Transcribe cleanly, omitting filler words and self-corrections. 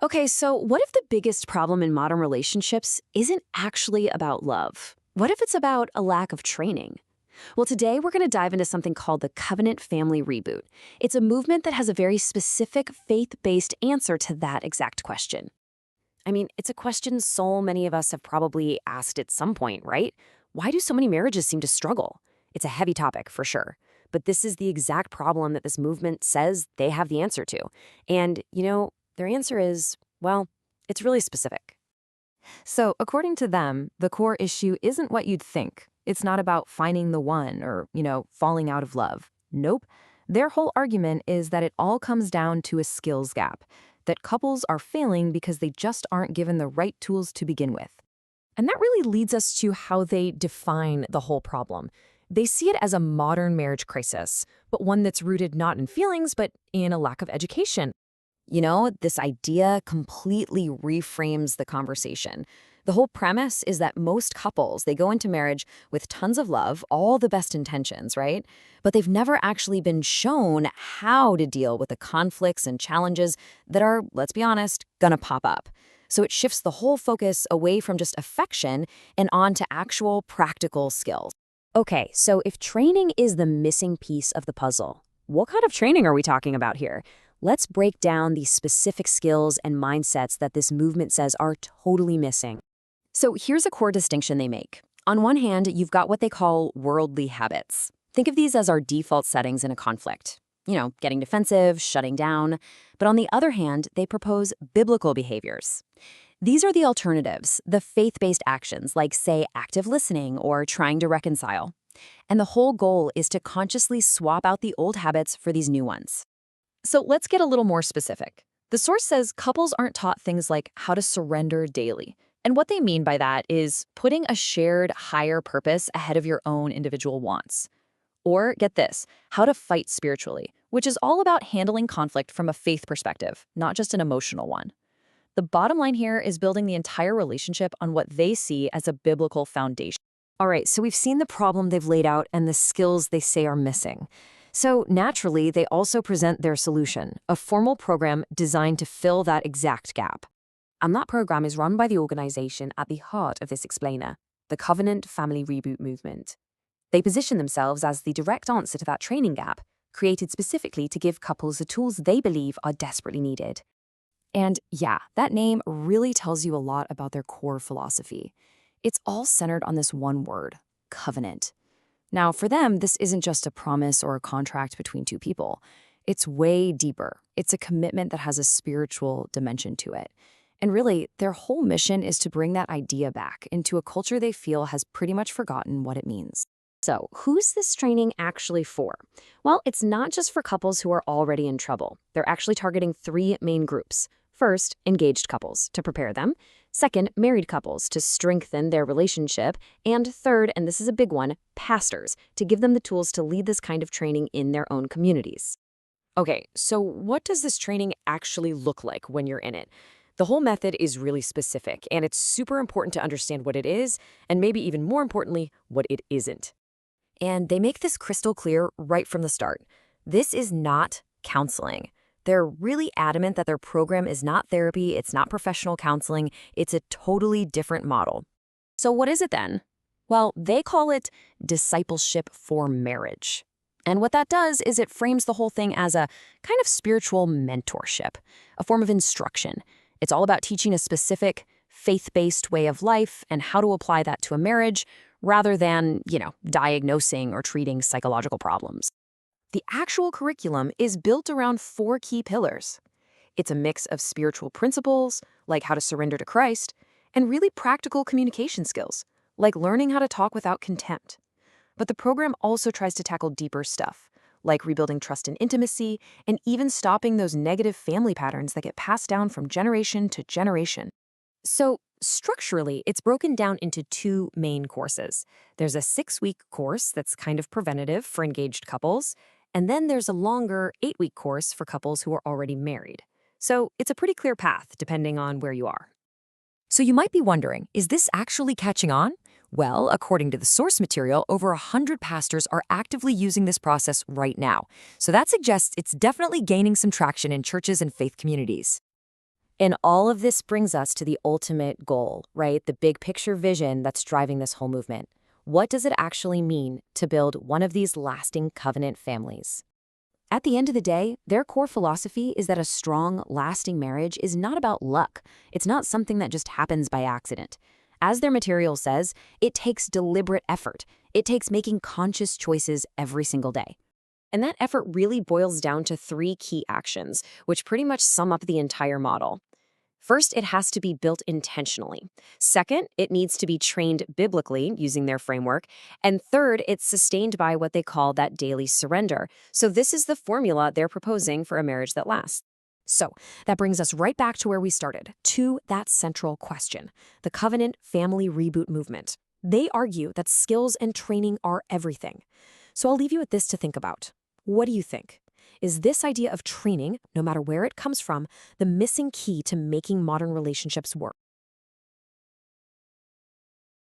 Okay, so what if the biggest problem in modern relationships isn't actually about love? What if it's about a lack of training? Well, today we're going to dive into something called the Covenant Family Reboot. It's a movement that has a very specific faith-based answer to that exact question. I mean, it's a question so many of us have probably asked at some point, right? Why do so many marriages seem to struggle? It's a heavy topic for sure, but this is the exact problem that this movement says they have the answer to. And, their answer is, well, it's really specific. So, according to them, the core issue isn't what you'd think. It's not about finding the one or, falling out of love. Nope. Their whole argument is that it all comes down to a skills gap, that couples are failing because they just aren't given the right tools to begin with. And that really leads us to how they define the whole problem. They see it as a modern marriage crisis, but one that's rooted not in feelings, but in a lack of education. This idea completely reframes the conversation. The whole premise is that most couples, they go into marriage with tons of love, all the best intentions, right? But they've never actually been shown how to deal with the conflicts and challenges that are, let's be honest, gonna pop up. So it shifts the whole focus away from just affection and onto actual practical skills. Okay, so if training is the missing piece of the puzzle, what kind of training are we talking about here? Let's break down the specific skills and mindsets that this movement says are totally missing. So here's a core distinction they make. On one hand, you've got what they call worldly habits. Think of these as our default settings in a conflict. Getting defensive, shutting down. But on the other hand, they propose biblical behaviors. These are the alternatives, the faith-based actions like, say, active listening or trying to reconcile. And the whole goal is to consciously swap out the old habits for these new ones. So let's get a little more specific. The source says couples aren't taught things like how to surrender daily. And what they mean by that is putting a shared higher purpose ahead of your own individual wants. Or, get this, how to fight spiritually, which is all about handling conflict from a faith perspective, not just an emotional one. The bottom line here is building the entire relationship on what they see as a biblical foundation. All right, so we've seen the problem they've laid out and the skills they say are missing. So naturally, they also present their solution, a formal program designed to fill that exact gap. And that program is run by the organization at the heart of this explainer, the Covenant Family Reboot Movement. They position themselves as the direct answer to that training gap, created specifically to give couples the tools they believe are desperately needed. And yeah, that name really tells you a lot about their core philosophy. It's all centered on this one word, covenant. Now, for them, this isn't just a promise or a contract between two people. It's way deeper. It's a commitment that has a spiritual dimension to it. And really, their whole mission is to bring that idea back into a culture they feel has pretty much forgotten what it means. So, who's this training actually for? Well, it's not just for couples who are already in trouble. They're actually targeting three main groups. First, engaged couples, to prepare them. Second, married couples, to strengthen their relationship. And third, and this is a big one, pastors, to give them the tools to lead this kind of training in their own communities. Okay, so what does this training actually look like when you're in it? The whole method is really specific, and it's super important to understand what it is, and maybe even more importantly, what it isn't. And they make this crystal clear right from the start. This is not counseling. They're really adamant that their program is not therapy, it's not professional counseling, it's a totally different model. So what is it then? Well, they call it discipleship for marriage. And what that does is it frames the whole thing as a kind of spiritual mentorship, a form of instruction. It's all about teaching a specific faith-based way of life and how to apply that to a marriage rather than, diagnosing or treating psychological problems. The actual curriculum is built around 4 key pillars. It's a mix of spiritual principles, like how to surrender to Christ, and really practical communication skills, like learning how to talk without contempt. But the program also tries to tackle deeper stuff, like rebuilding trust and intimacy, and even stopping those negative family patterns that get passed down from generation to generation. So, structurally, it's broken down into 2 main courses. There's a 6-week course that's kind of preventative for engaged couples, and then there's a longer 8-week course for couples who are already married. So it's a pretty clear path depending on where you are. So you might be wondering, is this actually catching on? Well, according to the source material, over 100 pastors are actively using this process right now. So that suggests it's definitely gaining some traction in churches and faith communities. And all of this brings us to the ultimate goal, right? The big picture vision that's driving this whole movement. What does it actually mean to build one of these lasting covenant families? At the end of the day, their core philosophy is that a strong, lasting marriage is not about luck. It's not something that just happens by accident. As their material says, it takes deliberate effort. It takes making conscious choices every single day. And that effort really boils down to three key actions, which pretty much sum up the entire model. First, it has to be built intentionally. Second, it needs to be trained biblically using their framework. And third, it's sustained by what they call that daily surrender. So this is the formula they're proposing for a marriage that lasts. So that brings us right back to where we started, to that central question, the Covenant Family Reboot movement. They argue that skills and training are everything. So I'll leave you with this to think about. What do you think? Is this idea of training, no matter where it comes from, the missing key to making modern relationships work?